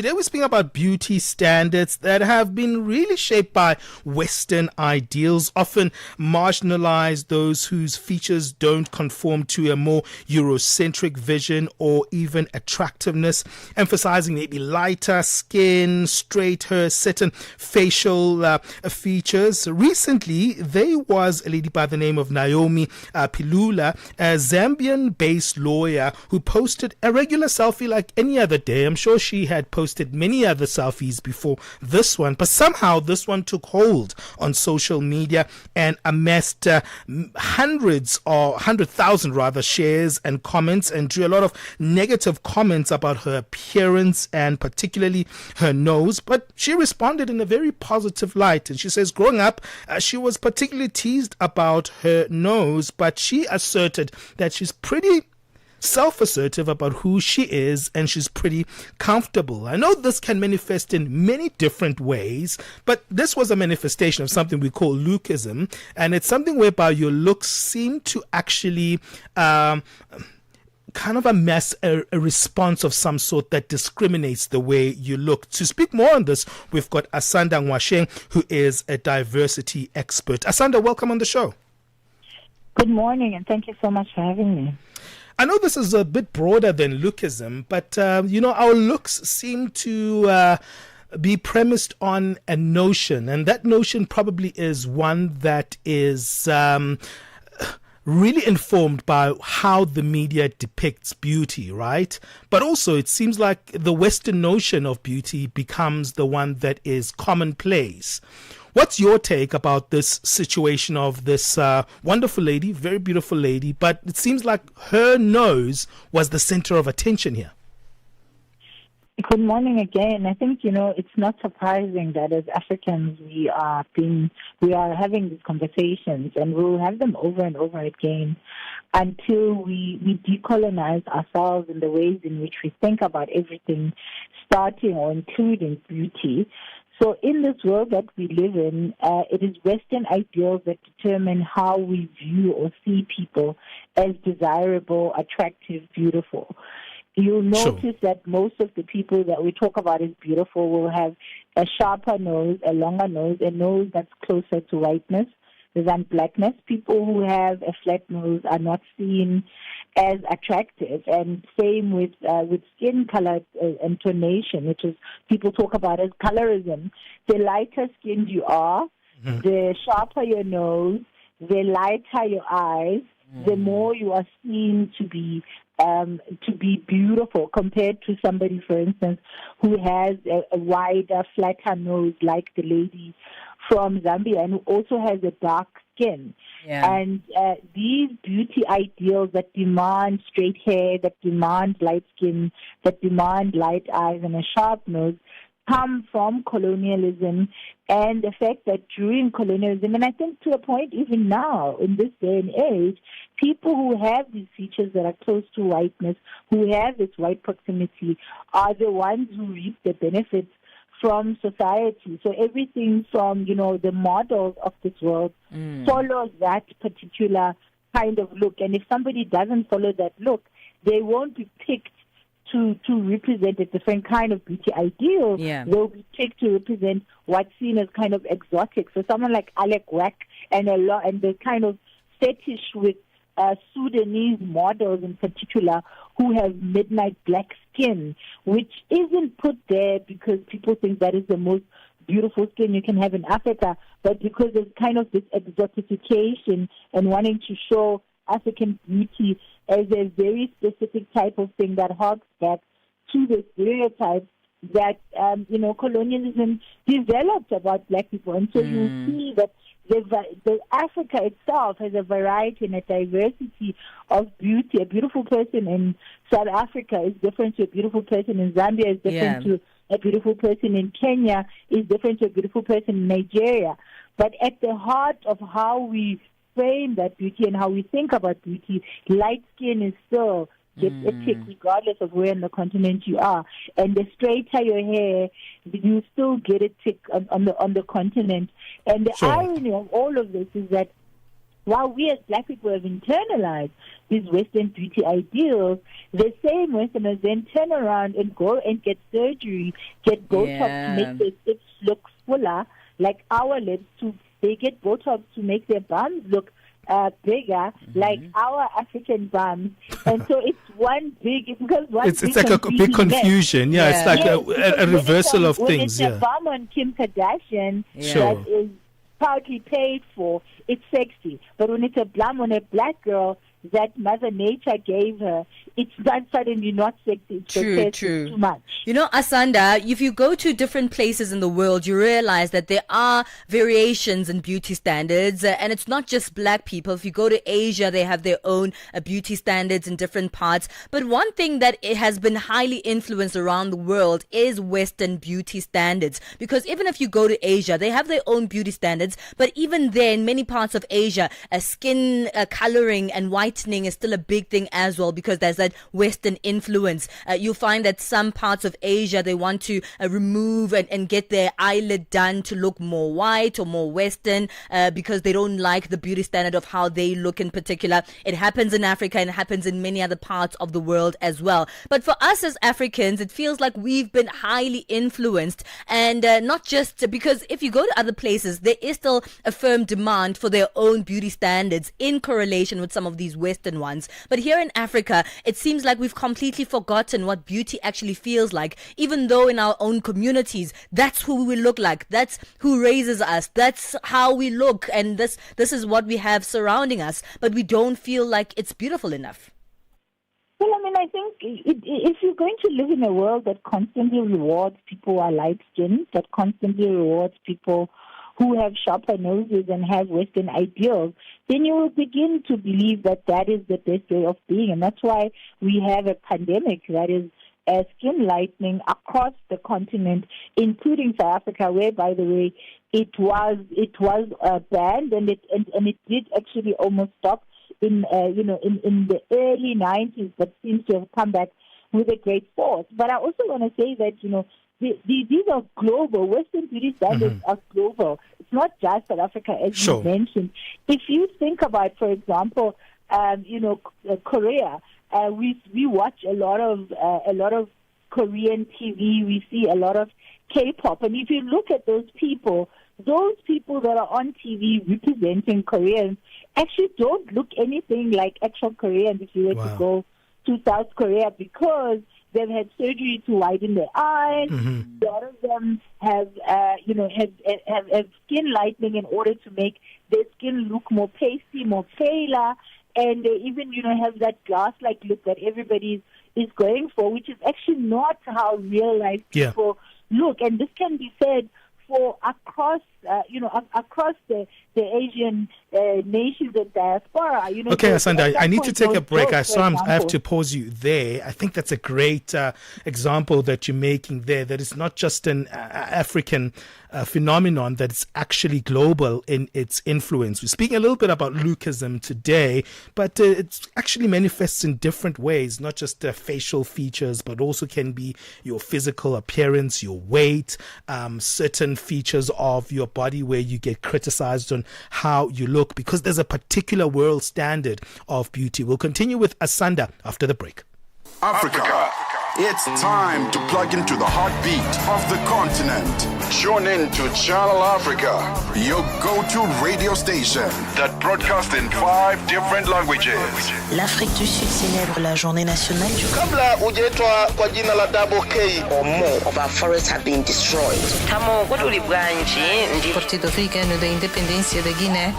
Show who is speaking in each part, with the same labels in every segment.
Speaker 1: Today we're speaking about beauty standards that have been really shaped by Western ideals, often marginalize those whose features don't conform to a more Eurocentric vision or even attractiveness, emphasizing maybe lighter skin, straight hair, certain facial features. Recently, there was a lady by the name of Naomie Pilula, a Zambian-based lawyer who posted a regular selfie like any other day. I'm sure she had posted many other selfies before this one, but somehow this one took hold on social media and amassed hundreds or 100,000 rather shares and comments, and drew a lot of negative comments about her appearance and particularly her nose. But she responded in a very positive light, and she says growing up she was particularly teased about her nose, but she asserted that she's pretty self-assertive about who she is and she's pretty comfortable. I know this can manifest in many different ways, but this was a manifestation of something we call Lookism, and it's something whereby your looks seem to actually kind of amass a response of some sort that discriminates the way you look. To speak more on this, we've got Asanda Ngoasheng, who is a diversity expert. Asanda, welcome on the show.
Speaker 2: Good morning, and thank you so much for having me.
Speaker 1: I know this is a bit broader than lookism, but, our looks seem to be premised on a notion, and that notion probably is one that is really informed by how the media depicts beauty, right? But also it seems like the Western notion of beauty becomes the one that is commonplace. What's your take about this situation of this wonderful lady, very beautiful lady, but it seems like her nose was the center of attention here?
Speaker 2: Good morning again. I think, it's not surprising that as Africans we are having these conversations, and we'll have them over and over again until we decolonize ourselves in the ways in which we think about everything, starting or including beauty. So in this world that we live in, it is Western ideals that determine how we view or see people as desirable, attractive, beautiful. You'll notice that most of the people that we talk about as beautiful will have a sharper nose, a longer nose, a nose that's closer to whiteness than blackness. People who have a flat nose are not seen as attractive, and same with skin color and tonation, which is people talk about as colorism. The lighter skinned you are, the sharper your nose, the lighter your eyes, the more you are seen to be beautiful compared to somebody, for instance, who has a wider, flatter nose like the lady from Zambia, and who also has a dark skin. Yeah. And these beauty ideals that demand straight hair, that demand light skin, that demand light eyes and a sharp nose come from colonialism, and the fact that during colonialism, and I think to a point even now, in this day and age, people who have these features that are close to whiteness, who have this white proximity, are the ones who reap the benefits from society. So everything from, the models of this world follows that particular kind of look. And if somebody doesn't follow that look, they won't be picked to represent a different kind of beauty ideal. Yeah. They'll be picked to represent what's seen as kind of exotic. So someone like Alec Wack and the kind of fetish with Sudanese models in particular who have midnight black skin, which isn't put there because people think that is the most beautiful skin you can have in Africa, but because there's kind of this exotification and wanting to show African beauty as a very specific type of thing that harks back to the stereotypes that, colonialism developed about black people. And so you see that the Africa itself has a variety and a diversity of beauty. A beautiful person in South Africa is different to a beautiful person in Zambia, is different to a beautiful person in Kenya, is different to a beautiful person in Nigeria. But at the heart of how we frame that beauty and how we think about beauty, light skin is still gets a tick regardless of where on the continent you are. And the straighter your hair, you still get a tick on the continent. And the irony of all of this is that while we as black people have internalized these Western beauty ideals, the same Westerners then turn around and go and get surgery, get Botox to make their lips look fuller, like our lips. They get Botox to make their bums look bigger, like our African bums. And so it's one big, because
Speaker 1: it's like a big confusion. It's like a reversal of things.
Speaker 2: When it's a bum on Kim Kardashian that is proudly paid for, it's sexy. But when it's a bum on a black girl that Mother Nature gave her, it's not suddenly not sexy. It's too much.
Speaker 3: You know, Asanda, if you go to different places in the world, you realize that there are variations in beauty standards, and it's not just black people. If you go to Asia, they have their own beauty standards in different parts. But one thing that it has been highly influenced around the world is Western beauty standards. Because even if you go to Asia, they have their own beauty standards. But even there, in many parts of Asia, skin coloring and whitening is still a big thing as well, because there's that Western influence. You'll find that some parts of Asia, they want to remove and get their eyelid done to look more white or more Western, because they don't like the beauty standard of how they look in particular. It happens in Africa and it happens in many other parts of the world as well. But for us as Africans, it feels like we've been highly influenced, and not just because if you go to other places, there is still a firm demand for their own beauty standards in correlation with some of these Western ones. But here in Africa, it seems like we've completely forgotten what beauty actually feels like, even though in our own communities, that's who we look like. That's who raises us. That's how we look. And this is what we have surrounding us. But we don't feel like it's beautiful enough.
Speaker 2: Well, I mean, I think if you're going to live in a world that constantly rewards people who are light-skinned, that constantly rewards people who have sharper noses and have Western ideals, then you will begin to believe that that is the best way of being. And that's why we have a pandemic that is skin lightening across the continent, including South Africa, where, by the way, it was banned, and it did actually almost stop in the early 90s, but seems to have come back with a great force. But I also want to say that, these are global. Western beauty standards are global. It's not just South Africa, as you mentioned. If you think about, for example, Korea, we watch a lot of Korean TV. We see a lot of K-pop, and if you look at those people that are on TV representing Koreans actually don't look anything like actual Koreans if you were to go to South Korea, because they've had surgery to widen their eyes. A lot of them have skin lightening in order to make their skin look more pasty, more paler, and they even have that glass-like look that everybody is going for, which is actually not how real life people look. And this can be said for across the Asian nations and diaspora.
Speaker 1: Okay, Asanda, I need to take a break. I have to pause you there. I think that's a great example that you're making there, that it's not just an African phenomenon, that it's actually global in its influence. We're speaking a little bit about Lookism today, but it actually manifests in different ways, not just facial features, but also can be your physical appearance, your weight, certain features of your body where you get criticized on how you look, because there's a particular world standard of beauty. We'll continue with Asanda after the break.
Speaker 4: Africa. It's time to plug into the heartbeat of the continent. Tune in to Channel Africa, your go-to radio station that broadcasts in 5 different languages.
Speaker 5: L'Afrique du Sud célèbre la journée nationale du
Speaker 6: Kabla hujaitwa kwa jina la Double K
Speaker 5: or more of our forests have been destroyed.
Speaker 7: Tamo ndi
Speaker 8: Partido Africano da Independência da Guiné.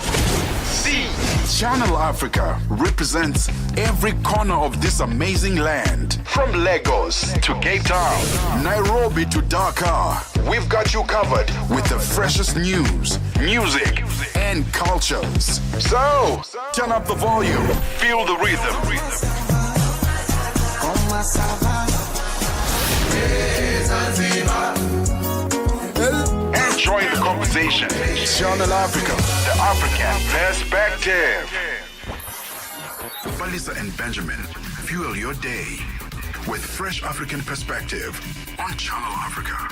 Speaker 4: Channel Africa represents every corner of this amazing land. From Lagos to Cape Town, Nairobi to Dakar, we've got you covered with the freshest news, music, and cultures. So, turn up the volume, feel the rhythm. Enjoy the conversation. Channel Africa, the African perspective. Palesa and Benjamin fuel your day with fresh African perspective on Channel Africa.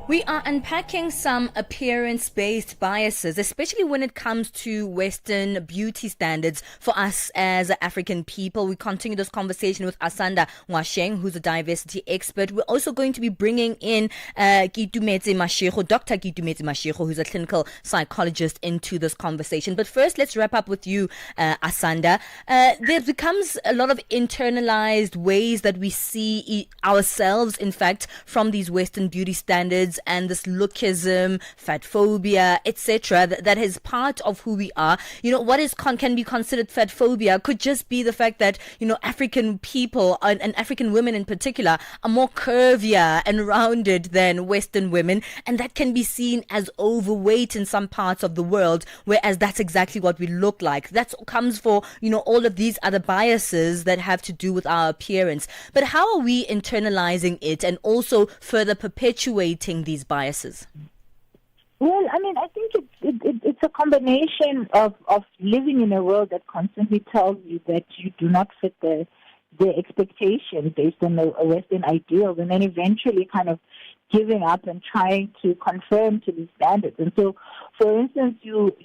Speaker 3: We are unpacking some appearance-based biases, especially when it comes to Western beauty standards for us as African people. We continue this conversation with Asanda Ngoasheng, who's a diversity expert. We're also going to be bringing in Dr. Kitumetse Mashego, who's a clinical psychologist, into this conversation. But first, let's wrap up with you, Asanda. There becomes a lot of internalized ways that we see ourselves, in fact, from these Western beauty standards, and this lookism, fatphobia, etc. That is part of who we are. You know, what is can be considered fatphobia could just be the fact that, you know, African people and African women in particular are more curvier and rounded than Western women, and that can be seen as overweight in some parts of the world, whereas that's exactly what we look like. That comes for, you know, all of these other biases that have to do with our appearance. But how are we internalizing it and also further perpetuating these biases?
Speaker 2: Well, I mean, I think it's a combination of living in a world that constantly tells you that you do not fit the expectation based on the Western ideals, and then eventually kind of giving up and trying to conform to these standards. And so, for instance, you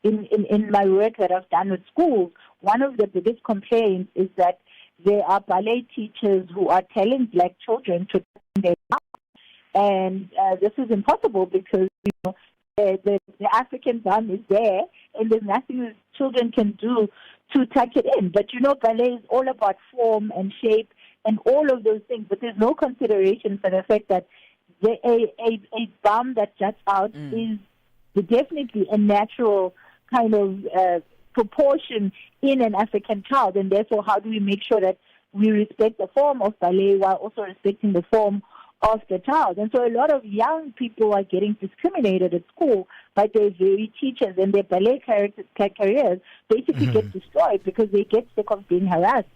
Speaker 2: in my work that I've done with schools, one of the biggest complaints is that there are ballet teachers who are telling black children to turn their back. And this is impossible because, you know, the African bum is there and there's nothing that children can do to tuck it in. But, you know, ballet is all about form and shape and all of those things. But there's no consideration for the fact that a bum that juts out is definitely a natural kind of proportion in an African child. And therefore, how do we make sure that we respect the form of ballet while also respecting the form of the child? And so a lot of young people are getting discriminated at school by their very teachers, and their ballet careers basically get destroyed because they get sick of being harassed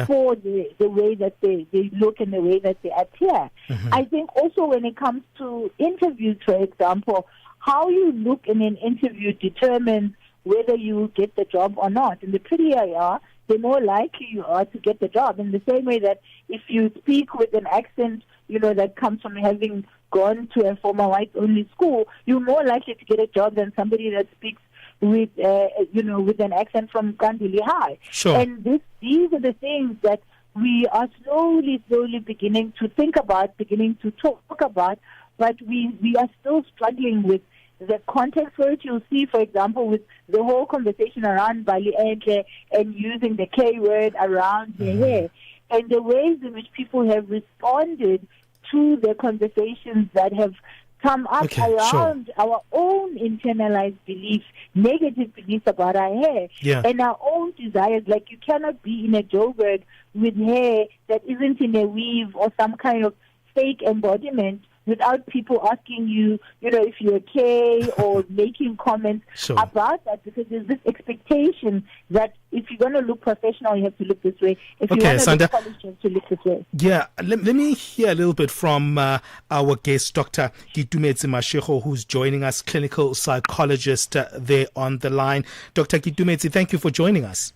Speaker 2: for the way that they look and the way that they appear. I think also when it comes to interviews, for example, how you look in an interview determines whether you get the job or not. And the prettier you are, the more likely you are to get the job. In the same way that if you speak with an accent, you know, that comes from having gone to a former white-only school, you're more likely to get a job than somebody that speaks with, with an accent from Kandili High.
Speaker 1: Sure.
Speaker 2: And these are the things that we are slowly beginning to think about, beginning to talk about, but we are still struggling with the context for it. You'll see, for example, with the whole conversation around Bali Enhle and using the K word around the hair, and the ways in which people have responded to the conversations that have come up around our own internalized beliefs, negative beliefs about our hair, and our own desires. Like, you cannot be in a Joburg with hair that isn't in a weave or some kind of fake embodiment without people asking you, you know, if you're okay or making comments about that, because there's this expectation that if you're going to look professional, you have to look this way. If you want to look polished, you have to look this way.
Speaker 1: Yeah, let me hear a little bit from our guest, Dr. Kitumetse Mashego, who's joining us, clinical psychologist there on the line. Dr. Kitumetse, thank you for joining us.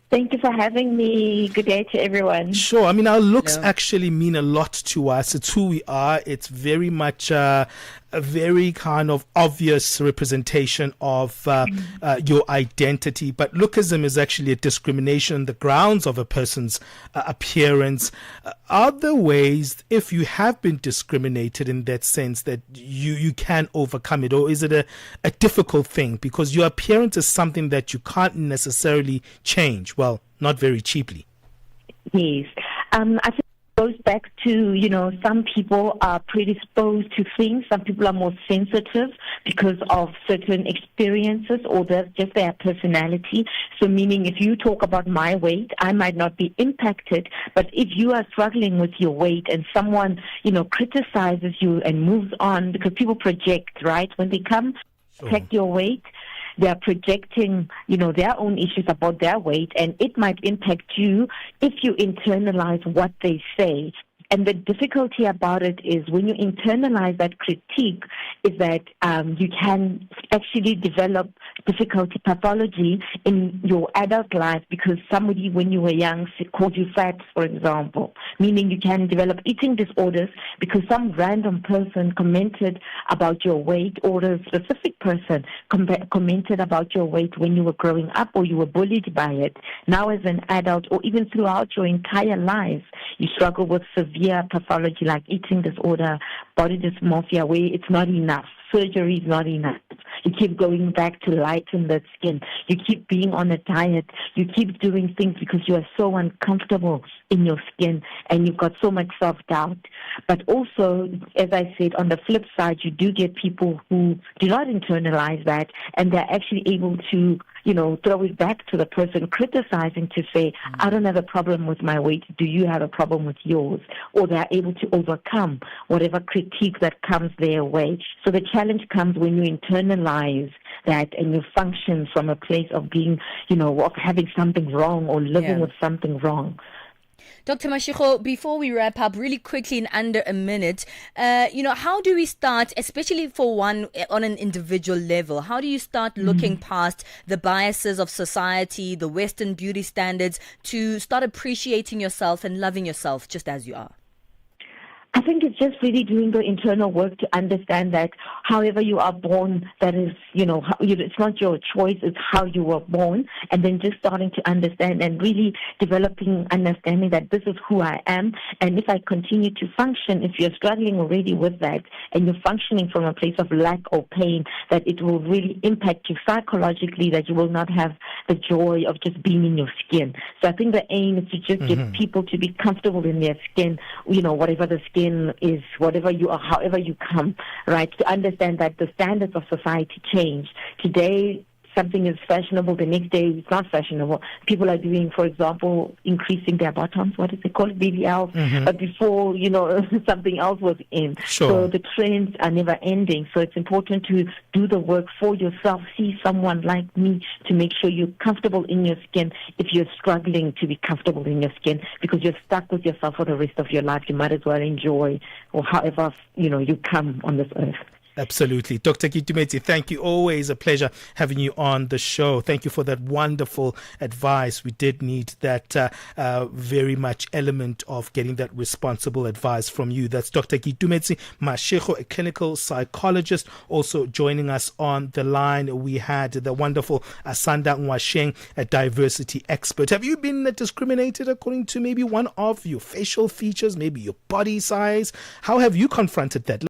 Speaker 9: Thank you for having me. Good day to everyone.
Speaker 1: Sure. I mean, our looks actually mean a lot to us. It's who we are. It's very much a very kind of obvious representation of your identity. But lookism is actually a discrimination on the grounds of a person's appearance. Are there ways, if you have been discriminated in that sense, that you can overcome it? Or is it a difficult thing? Because your appearance is something that you can't necessarily change. Well, not very cheaply.
Speaker 9: Yes. I think it goes back to, you know, some people are predisposed to things. Some people are more sensitive because of certain experiences or just their personality. So meaning, if you talk about my weight, I might not be impacted. But if you are struggling with your weight and someone, you know, criticizes you and moves on, because people project, right? When they come check your weight, they are projecting, you know, their own issues about their weight, and it might impact you if you internalize what they say. And the difficulty about it is when you internalize that critique is that you can actually develop difficulty pathology in your adult life because somebody when you were young called you fat, for example, meaning you can develop eating disorders because some random person commented about your weight, or a specific person commented about your weight when you were growing up, or you were bullied by it. Now as an adult, or even throughout your entire life, you struggle with severe pathology like eating disorder, body dysmorphia, where it's not enough. Surgery is not enough. You keep going back to lighten the skin. You keep being on a diet. You keep doing things because you are so uncomfortable in your skin and you've got so much self-doubt. But also, as I said, on the flip side, you do get people who do not internalize that and they're actually able to, throw it back to the person criticizing to say, I don't have a problem with my weight. Do you have a problem with yours? Or they're able to overcome whatever critique that comes their way. So the challenge comes when you internalize that and you function from a place of being, of having something wrong or living with something wrong.
Speaker 3: Dr. Mashego, before we wrap up really quickly in under a minute, how do we start, especially for one on an individual level, how do you start looking past the biases of society, the Western beauty standards, to start appreciating yourself and loving yourself just as you are?
Speaker 9: I think it's just really doing the internal work to understand that however you are born, that is, it's not your choice, it's how you were born. And then just starting to understand and really developing understanding that this is who I am. And if I continue to function, if you're struggling already with that and you're functioning from a place of lack or pain, that it will really impact you psychologically, that you will not have the joy of just being in your skin. So I think the aim is to just get people to be comfortable in their skin, whatever the skin is, whatever you are, however you come, right? To understand that the standards of society change. Today, something is fashionable, the next day it's not fashionable. People are doing, for example, increasing their bottoms, what is it called, BBLs, but before, something else was in.
Speaker 1: Sure.
Speaker 9: So the trends are never ending. So it's important to do the work for yourself, see someone like me to make sure you're comfortable in your skin. If you're struggling to be comfortable in your skin because you're stuck with yourself for the rest of your life, you might as well enjoy or however, you come on this earth.
Speaker 1: Absolutely. Dr. Kitumetse, thank you. Always a pleasure having you on the show. Thank you for that wonderful advice. We did need that very much element of getting that responsible advice from you. That's Dr. Kitumetse Moshatama, a clinical psychologist. Also joining us on the line, we had the wonderful Asanda Ngoasheng, a diversity expert. Have you been discriminated according to maybe one of your facial features, maybe your body size? How have you confronted that?